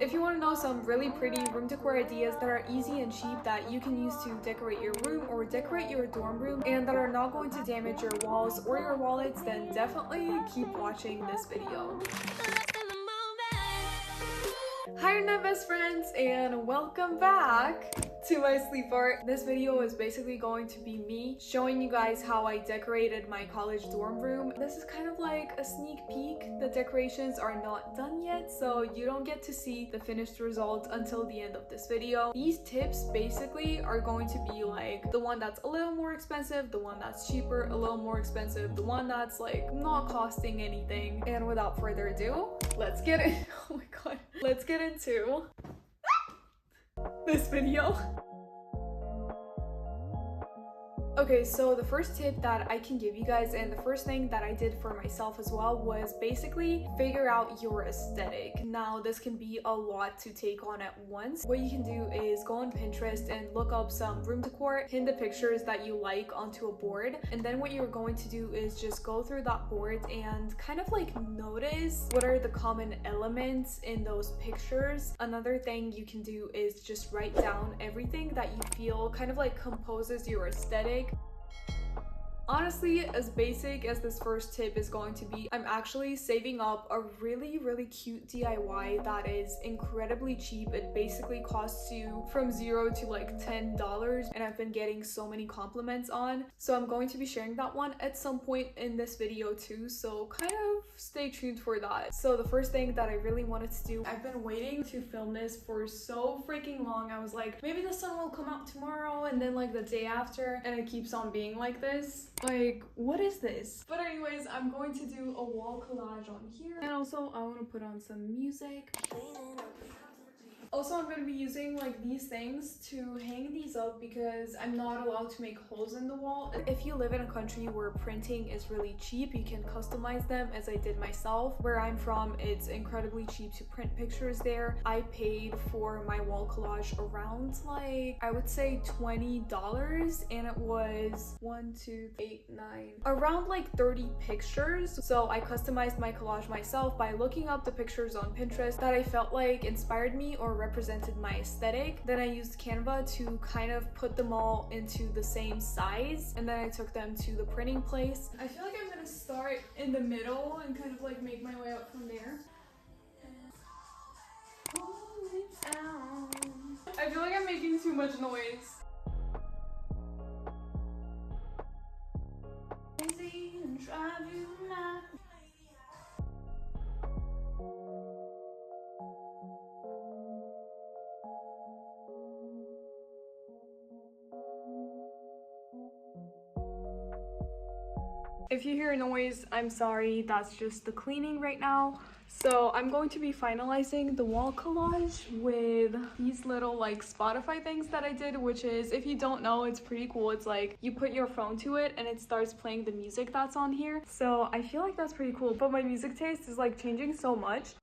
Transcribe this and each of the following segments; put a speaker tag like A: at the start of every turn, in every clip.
A: If you want to know some really pretty room decor ideas that are easy and cheap that you can use to decorate your room or decorate your dorm room and that are not going to damage your walls or your wallets, then definitely keep watching this video. Hi internet best friends, and welcome back to my sleep art. This video is basically going to be me showing you guys how I decorated my college dorm room. This is kind of like a sneak peek. The decorations are not done yet, so you don't get to see the finished result until the end of this video. These tips basically are going to be like the one that's a little more expensive, the one that's cheaper, a little more expensive, the one that's like not costing anything. And without further ado, let's get it. Oh my god. Let's get into this video. Okay, so the first tip that I can give you guys, and the first thing that I did for myself as well, was basically figure out your aesthetic. Now, this can be a lot to take on at once. What you can do is go on Pinterest and look up some room decor, pin the pictures that you like onto a board, and then what you're going to do is just go through that board and kind of like notice what are the common elements in those pictures. Another thing you can do is just write down everything that you feel kind of like composes your aesthetic. Honestly, as basic as this first tip is going to be, I'm actually saving up a really cute DIY that is incredibly cheap. It basically costs you from $0 to like $10, and I've been getting so many compliments on. So I'm going to be sharing that one at some point in this video too, so kind of stay tuned for that. So the first thing that I really wanted to do, I've been waiting to film this for so freaking long. I was like, maybe the sun will come out tomorrow, and then like the day after, and it keeps on being like this. Like, what is this? But anyways, I'm going to do a wall collage on here, and also I want to put on some music. Also, I'm going to be using like these things to hang these up because I'm not allowed to make holes in the wall. If you live in a country where printing is really cheap, you can customize them as I did myself. Where I'm from, it's incredibly cheap to print pictures there. I paid for my wall collage around like, I would say $20, and it was 1, 2, 8, 9, around like 30 pictures. So I customized my collage myself by looking up the pictures on Pinterest that I felt like inspired me or represented my aesthetic. Then I used Canva to kind of put them all into the same size, and then I took them to the printing place. I feel like I'm gonna start in the middle and kind of like make my way up from there. I feel like I'm making too much noise. And drive you mad. If you hear a noise, I'm sorry, that's just the cleaning right now. So I'm going to be finalizing the wall collage with these little like Spotify things that I did, which is, if you don't know, it's pretty cool. It's like you put your phone to it and it starts playing the music that's on here. So I feel like that's pretty cool, but my music taste is like changing so much.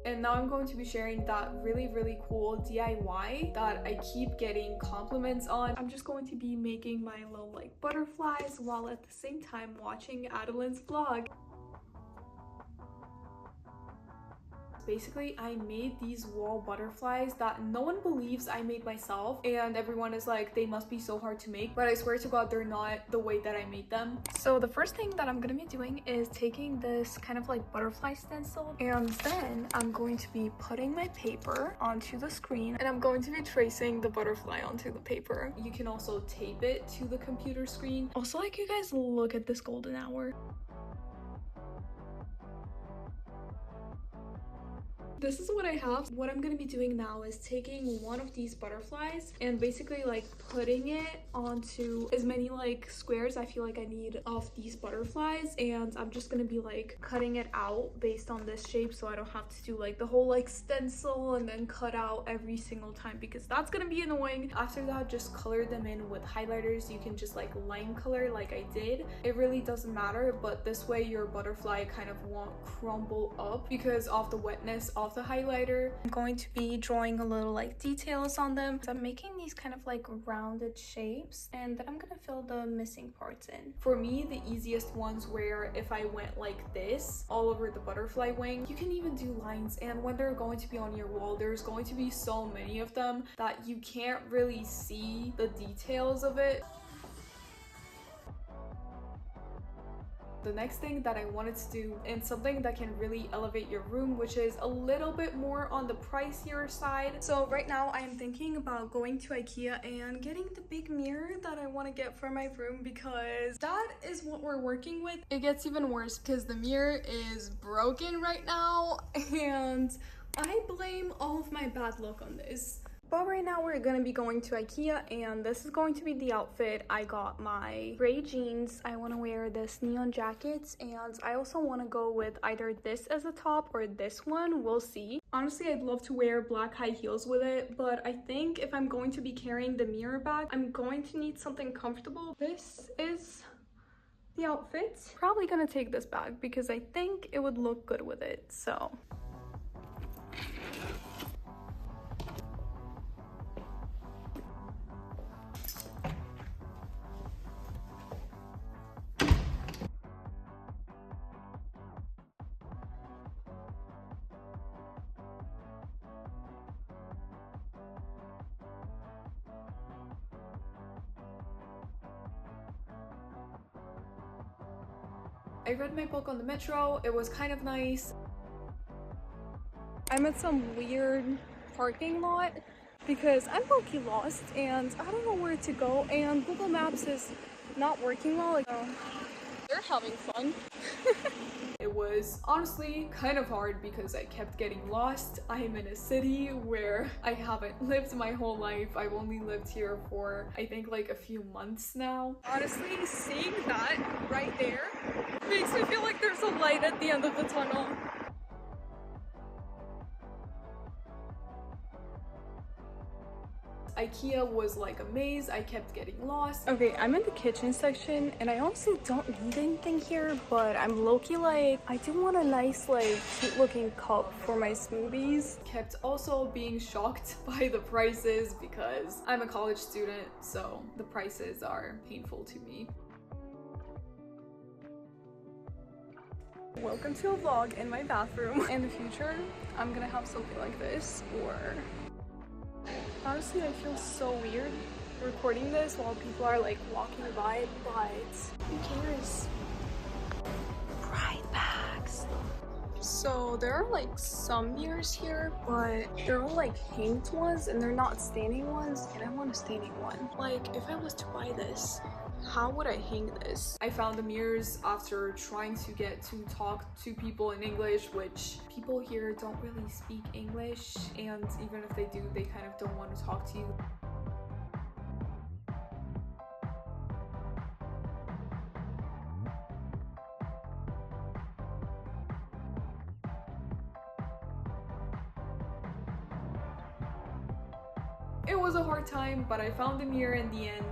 A: And now I'm going to be sharing that really cool DIY that I keep getting compliments on. I'm just going to be making my little like butterflies while at the same time watching Adeline's vlog. Basically, I made these wall butterflies that no one believes I made myself, and everyone is like, they must be so hard to make, but I swear to god they're not the way that I made them. So the first thing that I'm gonna be doing is taking this kind of like butterfly stencil, and then I'm going to be putting my paper onto the screen, and I'm going to be tracing the butterfly onto the paper. You can also tape it to the computer screen. Also, like, you guys look at this golden hour. This is what I have. What I'm gonna be doing now is taking one of these butterflies and basically like putting it onto as many like squares I feel like I need of these butterflies, and I'm just gonna be like cutting it out based on this shape so I don't have to do like the whole like stencil and then cut out every single time, because that's gonna be annoying. After that, just color them in with highlighters. You can just like line color like I did. It really doesn't matter, but this way your butterfly kind of won't crumble up because of the wetness of off the highlighter. I'm going to be drawing a little like details on them. So I'm making these kind of like rounded shapes, and then I'm gonna fill the missing parts in. For me, the easiest ones were if I went like this all over the butterfly wing. You can even do lines, and when they're going to be on your wall, there's going to be so many of them that you can't really see the details of it. The next thing that I wanted to do, and something that can really elevate your room, which is a little bit more on the pricier side. So right now I am thinking about going to IKEA and getting the big mirror that I want to get for my room, because that is what we're working with. It gets even worse because the mirror is broken right now, and I blame all of my bad luck on this. But right now we're gonna be going to IKEA, and this is going to be the outfit. I got my gray jeans. I want to wear this neon jackets, and I also want to go with either this as a top or this one. We'll see. Honestly, I'd love to wear black high heels with it, but I think if I'm going to be carrying the mirror bag, I'm going to need something comfortable. This is the outfit. Probably gonna take this bag because I think it would look good with it, so. I read my book on the metro. It was kind of nice. I'm at some weird parking lot because I'm low-key lost and I don't know where to go, and Google Maps is not working well. They're having fun. It was honestly kind of hard because I kept getting lost. I am in a city where I haven't lived my whole life. I've only lived here for I think like a few months now. Honestly, seeing that right there makes me feel like there's a light at the end of the tunnel. IKEA was like a maze. I kept getting lost. Okay, I'm in the kitchen section, and I honestly don't need anything here, but I'm low-key like, I do want a nice like cute looking cup for my smoothies. Kept also being shocked by the prices because I'm a college student, so the prices are painful to me. Welcome to a vlog in my bathroom. In the future, I'm gonna have something like this, or honestly, I feel so weird recording this while people are like walking by, but who cares? Pride bags. So there are like some mirrors here, but they're all like hanged ones and they're not standing ones, and I want a standing one. Like, if I was to buy this, how would I hang this? I found the mirrors after trying to get to talk to people in English, which people here don't really speak English, and even if they do, they kind of don't want to talk to you. It was a hard time, but I found the mirror in the end.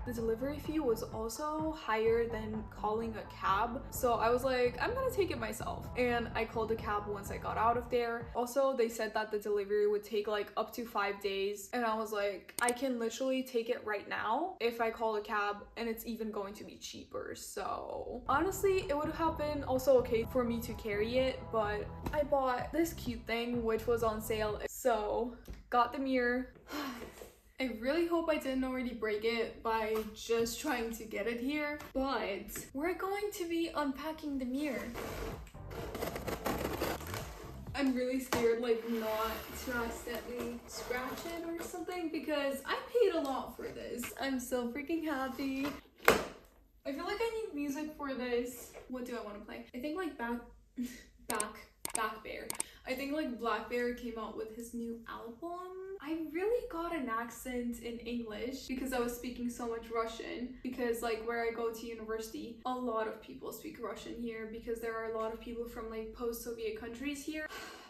A: The delivery fee was also higher than calling a cab, so I was like, I'm gonna take it myself, and I called a cab once I got out of there. Also, they said that the delivery would take like up to 5 days, and I was like, I can literally take it right now if I call a cab, and it's even going to be cheaper. So honestly, it would have been also okay for me to carry it, but I bought this cute thing which was on sale, so got the mirror. I really hope I didn't already break it by just trying to get it here, but we're going to be unpacking the mirror. I'm really scared like not to accidentally scratch it or something because I paid a lot for this. I'm so freaking happy. I feel like I need music for this. What do I want to play? I think like Black Bear. I think like Black Bear came out with his new album. I really got an accent in English because I was speaking so much Russian, because like where I go to university, a lot of people speak Russian here because there are a lot of people from like post-Soviet countries here.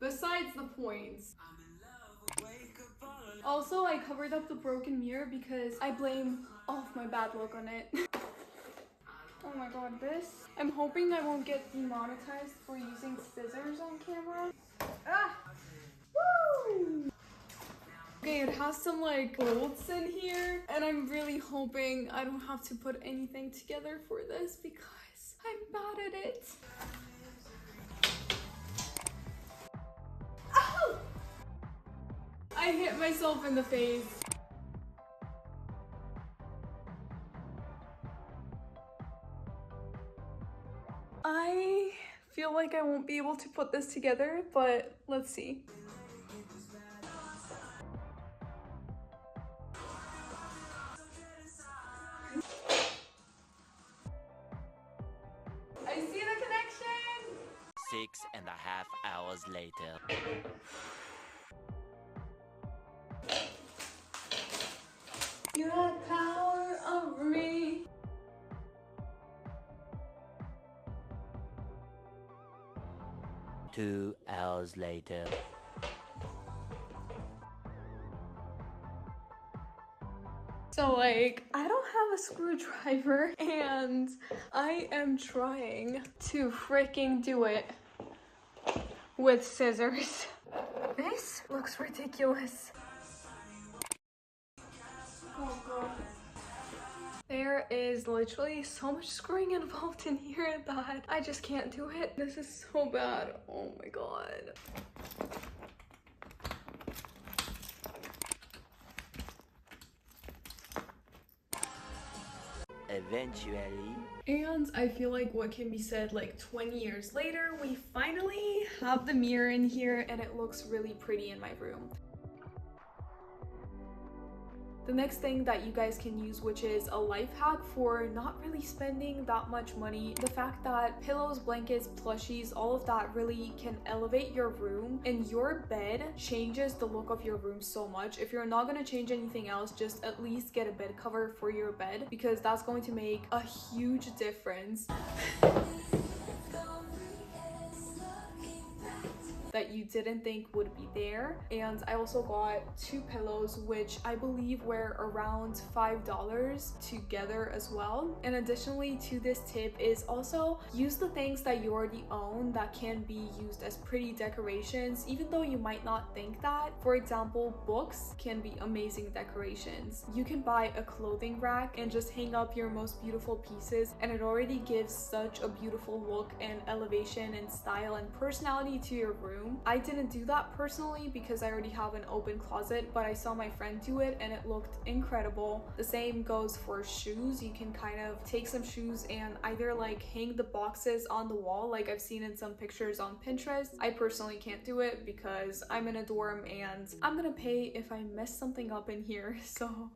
A: Besides the point. I'm in love, wake up all Also, I covered up the broken mirror because I blame all of my bad luck on it. Oh my god, this. I'm hoping I won't get demonetized for using scissors on camera. Ah! Woo! Okay, it has some like bolts in here, and I'm really hoping I don't have to put anything together for this because I'm bad at it. Ow! I hit myself in the face. I feel like I won't be able to put this together, but let's see. I see the connection!
B: 6.5 hours later.
A: You had power over me.
B: Two hours later.
A: So like, I don't have a screwdriver and I am trying to freaking do it with scissors. This looks ridiculous. Oh god. There is literally so much screwing involved in here that I just can't do it. This is so bad. Oh my god.
B: Eventually.
A: And I feel like what can be said like 20 years later, we finally have the mirror in here and it looks really pretty in my room. The next thing that you guys can use, which is a life hack for not really spending that much money, the fact that pillows, blankets, plushies, all of that really can elevate your room, and your bed changes the look of your room so much. If you're not going to change anything else, just at least get a bed cover for your bed because that's going to make a huge difference. That you didn't think would be there. And I also got 2 pillows, which I believe were around $5 together as well. And additionally to this tip is also use the things that you already own that can be used as pretty decorations, even though you might not think that. For example, books can be amazing decorations. You can buy a clothing rack and just hang up your most beautiful pieces, and it already gives such a beautiful look and elevation and style and personality to your room. I didn't do that personally because I already have an open closet, but I saw my friend do it and it looked incredible. The same goes for shoes. You can kind of take some shoes and either like hang the boxes on the wall like I've seen in some pictures on Pinterest. I personally can't do it because I'm in a dorm and I'm gonna pay if I mess something up in here, so.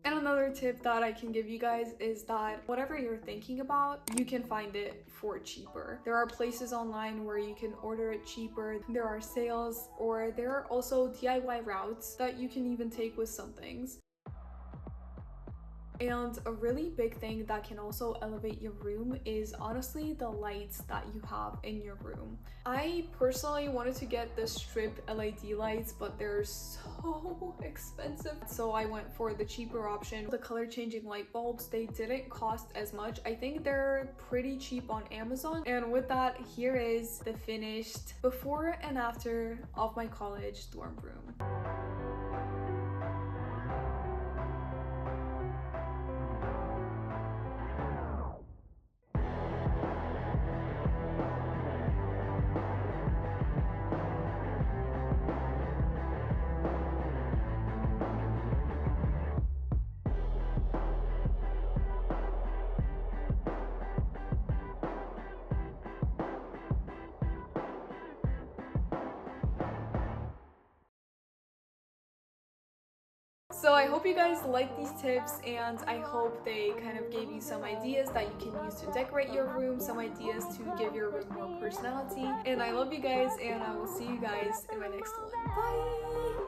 A: And another tip that I can give you guys is that whatever you're thinking about, you can find it for cheaper. There are places online where you can order it cheaper. There are sales, or there are also DIY routes that you can even take with some things. And a really big thing that can also elevate your room is honestly the lights that you have in your room. I personally wanted to get the stripped LED lights, but they're so expensive. So I went for the cheaper option. The color changing light bulbs, they didn't cost as much. I think they're pretty cheap on Amazon. And with that, here is the finished before and after of my college dorm room. So I hope you guys like these tips, and I hope they kind of gave you some ideas that you can use to decorate your room, some ideas to give your room more personality. And I love you guys, and I will see you guys in my next one. Bye!